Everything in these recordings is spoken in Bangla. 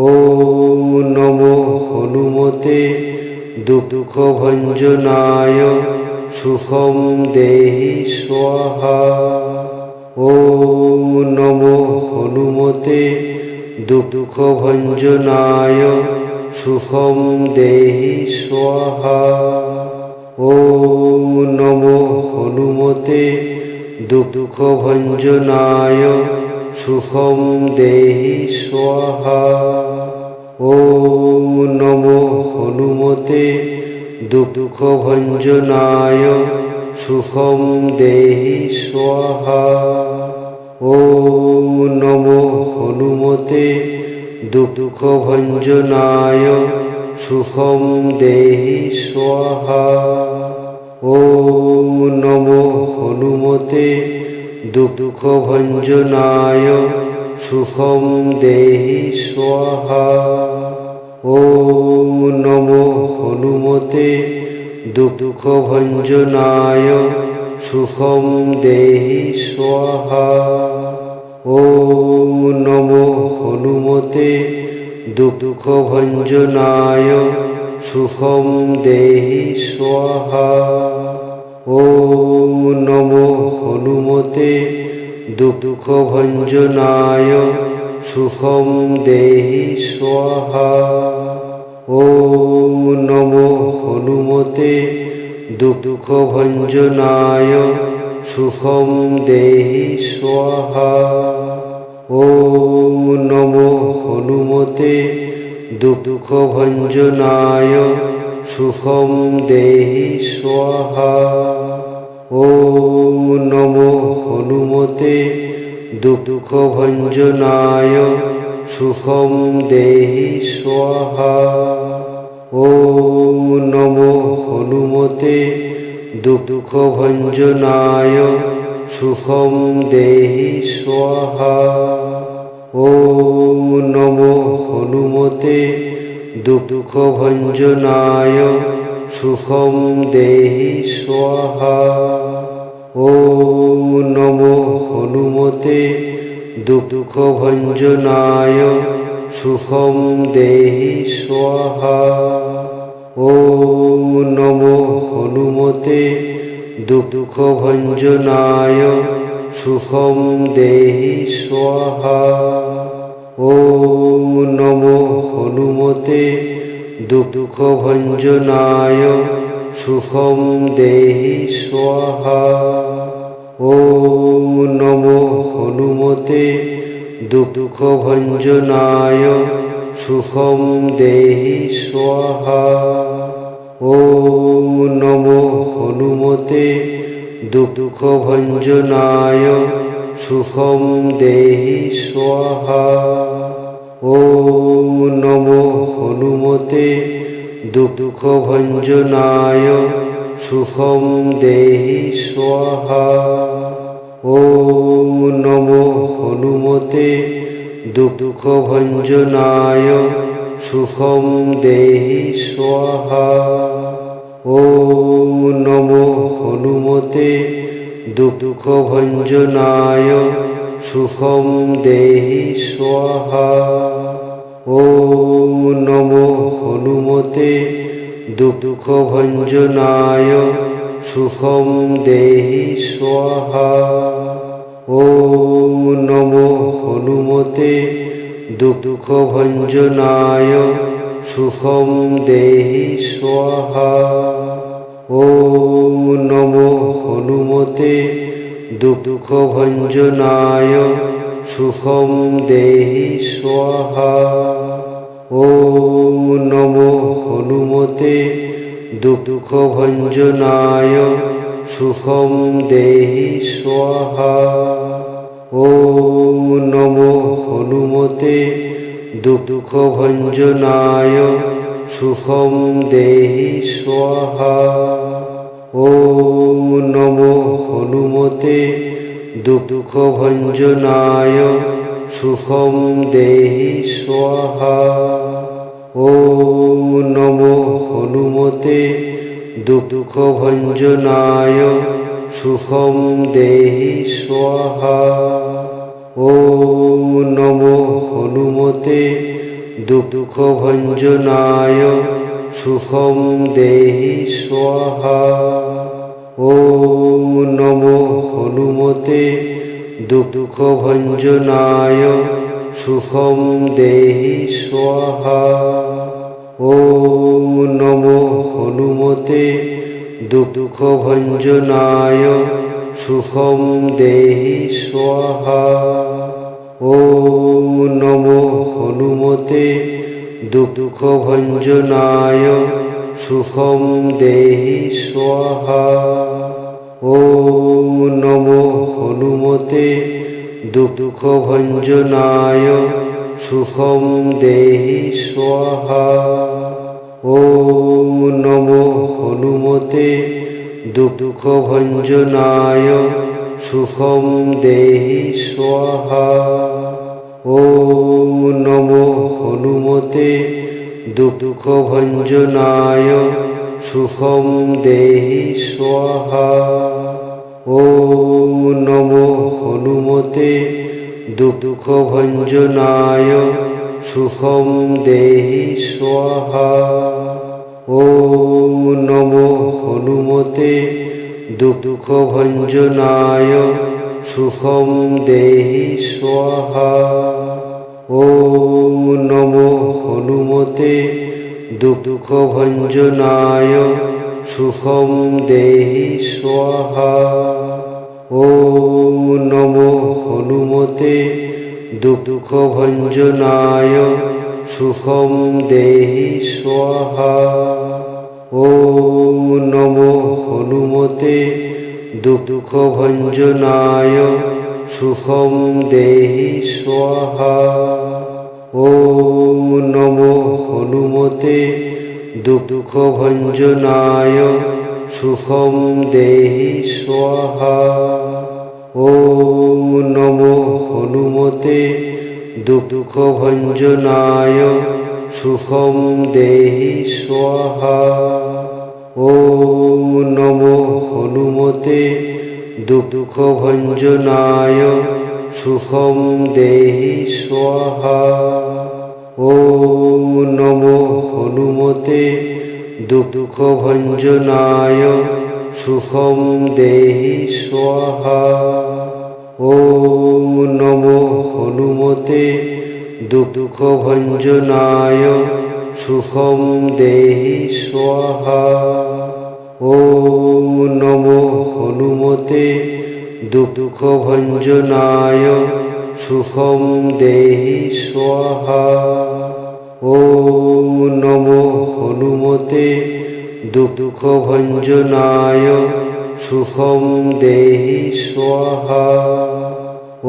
ওম নমো হনুমতে দুঃখভঞ্জনায় সুখং দেহি স্বাহা। ওম নমো হনুমতে দুঃখভঞ্জনায় সুখং দেহি স্বাহা। ওম নমো হনুমতে দুঃখভঞ্জনায় সুখং দেহি স্বাহা। ওম নমো হনুমতে দুঃখভঞ্জনায় সুখং দেহি স্বাহা। ওম নমো হনুমতে দুঃখভঞ্জনায় সুখং দেহি স্বাহা। ওম নমো হনুমতে দুঃখভঞ্জনায় সুখং দেহি স্বাহা। ওম নমো হনুমতে দুঃখভঞ্জনায় সুখং দেহি স্বাহা। ওম নমো হনুমতে দুঃখভঞ্জনায় সুখং দেহি স্বাহা। ওম নমো হনুমতে দুঃখভঞ্জনায় সুখং দেহি স্বাহা। ওম নমো হনুমতে দুঃখভঞ্জনায় সুখং দেহি স্বাহা। ওম নমো হনুমতে দুঃখভঞ্জনায় সুখং দেহি স্বাহা। ওম নমো হনুমতে দুঃখভঞ্জনায় সুখং দেহি স্বাহা। ওম নমো হনুমতে দুঃখভঞ্জনায় সুখং দেহি স্বাহা। ওম নমো হনুমতে দুঃখভঞ্জনায় সুখং দেহি স্বাহা। ওম নমো হনুমতে দুঃখভঞ্জনায় সুখং দেহি স্বাহা। ওম নমো হনুমতে দুঃখভঞ্জনায় সুখং দেহি স্বাহা। ওম নমো হনুমতে দুঃখভঞ্জনায় সুখং দেহি স্বাহা। ওম নমো হনুমতে দুঃখভঞ্জনায় সুখং দেহি স্বাহা। ওম নমো হনুমতে দুঃখভঞ্জনায় সুখং দেহি স্বাহা। ওম নমো হনুমতে দুঃখভঞ্জনায় সুখং দেহি স্বাহা। ওম নমো হনুমতে দুঃখভঞ্জনায় সুখং দেহি স্বাহা। ওম নমো হনুমতে দুঃখভঞ্জনায় সুখং দেহি স্বাহা। ওম নমো হনুমতে দুঃখভঞ্জনায় সুখং দেহি স্বাহা। ওম নমো হনুমতে দুঃখভঞ্জনায় সুখং দেহি স্বাহা। ওম নমো হনুমতে দুঃখভঞ্জনায় সুখং দেহি স্বাহা। ওম নমো হনুমতে দুঃখভঞ্জনায় সুখং দেহি স্বাহা। ওম নমো হনুমতে দুঃখভঞ্জনায় সুখং দেহি স্বাহা। ওম নমো হনুমতে দুঃখভঞ্জনায় সুখং দেহি স্বাহা। ওম নমো হনুমতে দুঃখভঞ্জনায় সুখং দেহি স্বাহা। ওম নমো হনুমতে দুঃখভঞ্জনায় সুখম দেহি স্বাহা। ওম নমো হনুমতে দুঃখভঞ্জনায় সুখম দেহি স্বাহা। ওম নমো হনুমতে দুঃখভঞ্জনায় সুখম দেহি স্বাহা। ওম নমো হনুমতে দুঃখভঞ্জনায় সুখম দেহি স্বাহা। ওম নমো হনুমতে দুঃখভঞ্জনায় সুখম দেহি স্বাহা। ওম নমো হনুমতে দুঃখভঞ্জনায় সুখম দেহি স্বাহা। ওম নমো হনুমতে দুঃখভঞ্জনায় সুখম দেহি স্বাহা। ওম নমো হনুমতে দুঃখভঞ্জনায় সুখম দেহি স্বাহা। ওম নমো হনুমতে দুঃখভঞ্জনায় সুখম দেহি স্বাহা। ওম নমো হনুমতে দুঃখভঞ্জনায় সুখম দেহি স্বাহা। ওম নমো হনুমতে দুঃখভঞ্জনায় সুখম দেহি স্বাহা। ওম নমো হনুমতে দুঃখভঞ্জনায় সুখম দেহি স্বাহা। ওম নমো হনুমতে দুঃখভঞ্জনায় সুখম দেহি স্বাহা। ওম নমো হনুমতে দুঃখভঞ্জনায় সুখম দেহি স্বাহা। ওম নমো হনুমতে দুঃখভঞ্জনায় সুখম দেহি স্বাহা। ওম নমো হনুমতে দুঃখভঞ্জনায় সুখম দেহি স্বাহা। ওম নমো হনুমতে দুঃখভঞ্জনায় সুখম দেহি স্বাহা। ওম নমো হনুমতে দুঃখভঞ্জনায় সুখম দেহি স্বাহা। ওম নমো হনুমতে দুঃখভঞ্জনায় সুখম দেহি স্বাহা।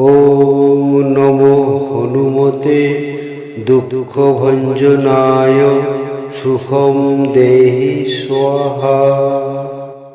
ওম নমো হনুমতে দুঃখভঞ্জনায় সুখম দেহি স্বাহা।